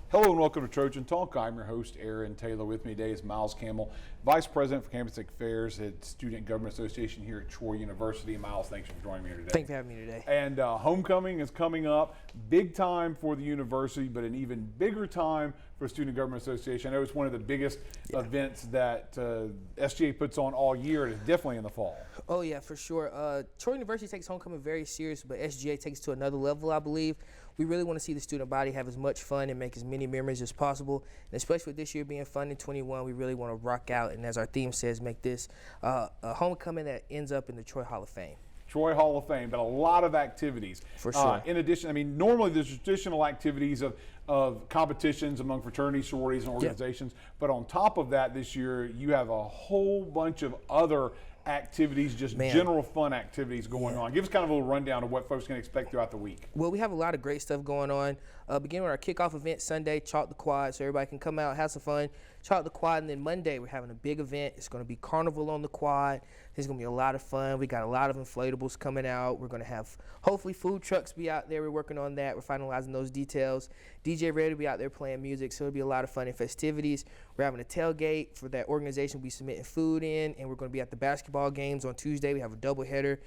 Hello and welcome to Trojan Talk. I'm your host, Aaron Taylor. With me today is Myles Camel, Vice President for Campus Affairs at Student Government Association here at Troy University. Myles, thanks for joining me here today. Thanks for having me today. And homecoming is coming up. Big time for the university, but an even bigger time for Student Government Association. I know it's one of the biggest events that SGA puts on all year. It is definitely in the fall. Oh yeah, for sure. Troy University takes homecoming very serious, but SGA takes it to another level, I believe. We really want to see the student body have as much fun and make as many memories as possible. And especially with this year being fun in 21, we really want to rock out and, as our theme says, make this a homecoming that ends up in the Troy Hall of Fame. Troy Hall of Fame, but a lot of activities. For sure. In addition, I mean, normally there's traditional activities of competitions among fraternities, sororities, and organizations. But on top of that, this year, you have a whole bunch of other activities, just general fun activities going on. Give us kind of a little rundown of what folks can expect throughout the week. Well, we have a lot of great stuff going on. Beginning with our kickoff event Sunday, Chalk the Quad, so everybody can come out, have some fun, chalk the quad, and then Monday we're having a big event. It's going to be Carnival on the Quad. It's going to be a lot of fun. We got a lot of inflatables coming out. We're going to have, hopefully, food trucks be out there. We're working on that. We're finalizing those details. DJ Red will be out there playing music, so it'll be a lot of fun and festivities. We're having a tailgate for that organization. We'll be submitting food in, and we're going to be at the basketball games on Tuesday. We have a doubleheader,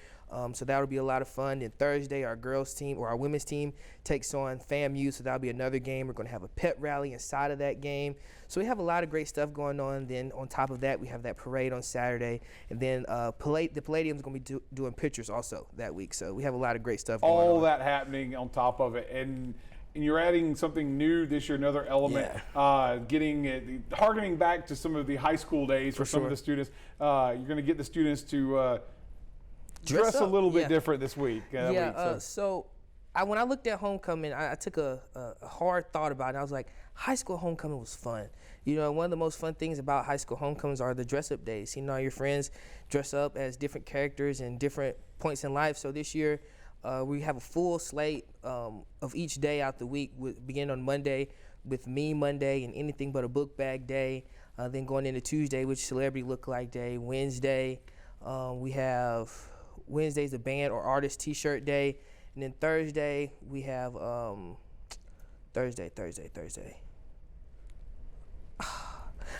so that'll be a lot of fun. Then Thursday, our girls team or our women's team takes on FAMU, so that'll be another game. We're going to have a pep rally inside of that game. So we have a lot of great stuff going on. Then on top of that, we have that parade on Saturday, and then the Palladium is going to be doing pictures also that week. So we have a lot of great stuff going on. All that happening on top of it, and you're adding something new this year, another element, harkening back to some of the high school days for some of the students. You're going to get the students to dress a little bit different this week. So when I looked at homecoming, I took a hard thought about it. I was like, high school homecoming was fun. You know, one of the most fun things about high school homecomings are the dress-up days. You know, your friends dress up as different characters and different points in life. So this year, we have a full slate of each day out the week, beginning on Monday with Me Monday and Anything But a Book Bag Day. Then going into Tuesday, which Celebrity Look-Like Day. Wednesday, we have Wednesday's the band or artist T-shirt day. And then Thursday, we have Thursday.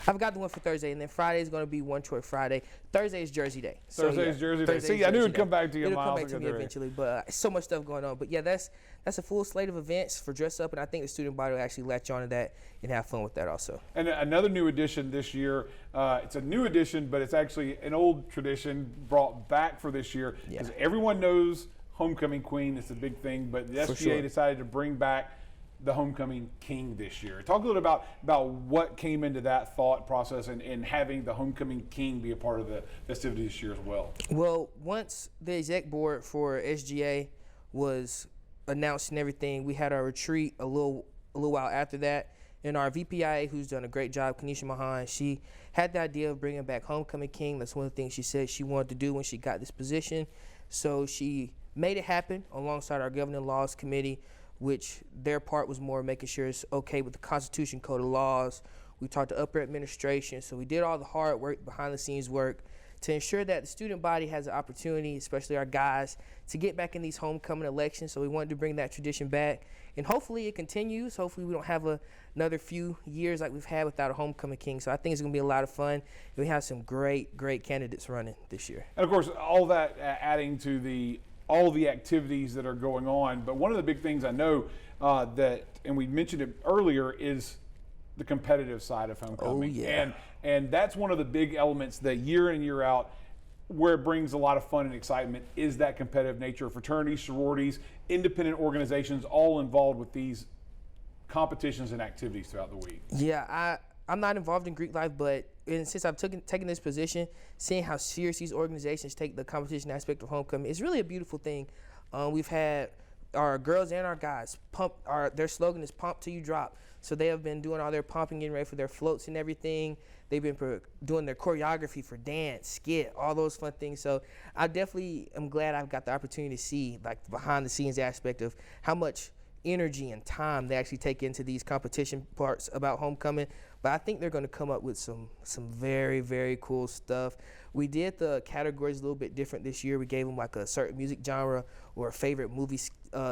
I forgot the one for Thursday, and then Friday is going to be One Troy Friday. Thursday is Jersey Day. Thursday is Jersey Day. See, I knew it'd come back to you, It'll Myles. come back to me eventually, but so much stuff going on. But yeah, that's a full slate of events for dress up, and I think the student body will actually latch on to that and have fun with that also. And another new addition this year, it's a new addition, but it's actually an old tradition brought back for this year, because everyone knows Homecoming Queen. It's a big thing, but the SGA decided to bring back the Homecoming King this year. Talk a little about what came into that thought process and having the Homecoming King be a part of the festivity this year as well. Well, once the exec board for SGA was announced and everything, we had our retreat a little while after that. And our VPIA, who's done a great job, Kanisha Mahan, she had the idea of bringing back Homecoming King. That's one of the things she said she wanted to do when she got this position. So she made it happen alongside our governing laws committee, which their part was more making sure it's okay with the Constitution, code of laws. We talked to upper administration, so we did all the hard work, behind the scenes work, to ensure that the student body has an opportunity, especially our guys, to get back in these homecoming elections. So we wanted to bring that tradition back, and hopefully it continues. Hopefully we don't have another few years like we've had without a homecoming king. So I think it's going to be a lot of fun. We have some great candidates running this year. And of course, all that adding to all the activities that are going on. But one of the big things I know and we mentioned it earlier, is the competitive side of homecoming. Oh, yeah. And that's one of the big elements that year in, year out, where it brings a lot of fun and excitement, is that competitive nature. Fraternities, sororities, independent organizations, all involved with these competitions and activities throughout the week. Yeah, I'm not involved in Greek life, but since I've taken this position, seeing how serious these organizations take the competition aspect of homecoming, it's really a beautiful thing. We've had our girls and our guys their slogan is "Pump Till You Drop." So they have been doing all their pumping, getting ready for their floats and everything. They've been doing their choreography for dance, skit, all those fun things. So I definitely am glad I've got the opportunity to see like the behind the scenes aspect of how much energy and time they actually take into these competition parts about homecoming. But I think they're going to come up with some very cool stuff. We did the categories a little bit different this year. We gave them like a certain music genre or a favorite movie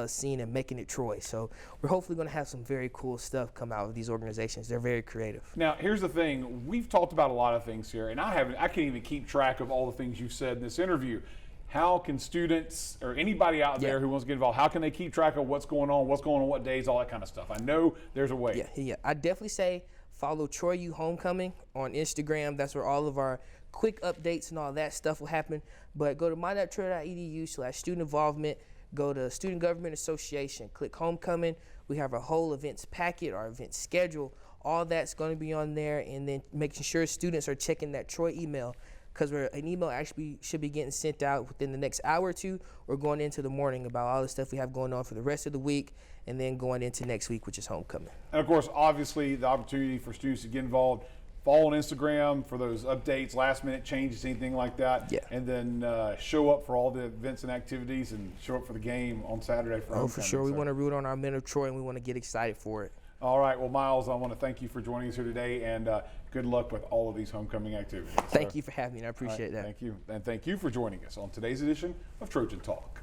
scene and making it Troy. So we're hopefully going to have some very cool stuff come out of these organizations. They're very creative. Now, here's the thing. We've talked about a lot of things here, and I can't even keep track of all the things you've said in this interview. How can students or anybody out there who wants to get involved, how can they keep track of what's going on what days, all that kind of stuff? I know there's a way. Yeah. I definitely say follow Troy U Homecoming on Instagram. That's where all of our quick updates and all that stuff will happen. But go to my.troy.edu/student involvement. Go to Student Government Association. Click Homecoming. We have our whole events packet, our event schedule. All that's going to be on there. And then making sure students are checking that Troy email, because an email actually should be getting sent out within the next hour or two, or going into the morning about all the stuff we have going on for the rest of the week, and then going into next week, which is homecoming. And of course, obviously, the opportunity for students to get involved. Follow on Instagram for those updates, last minute changes, anything like that. Yeah. And then show up for all the events and activities, and show up for the game on Saturday for homecoming. For sure. We want to root on our men of Troy, and we want to get excited for it. All right. Well, Myles, I want to thank you for joining us here today, and good luck with all of these homecoming activities. Thank you for having me. I appreciate that. Thank you. And thank you for joining us on today's edition of Trojan Talk.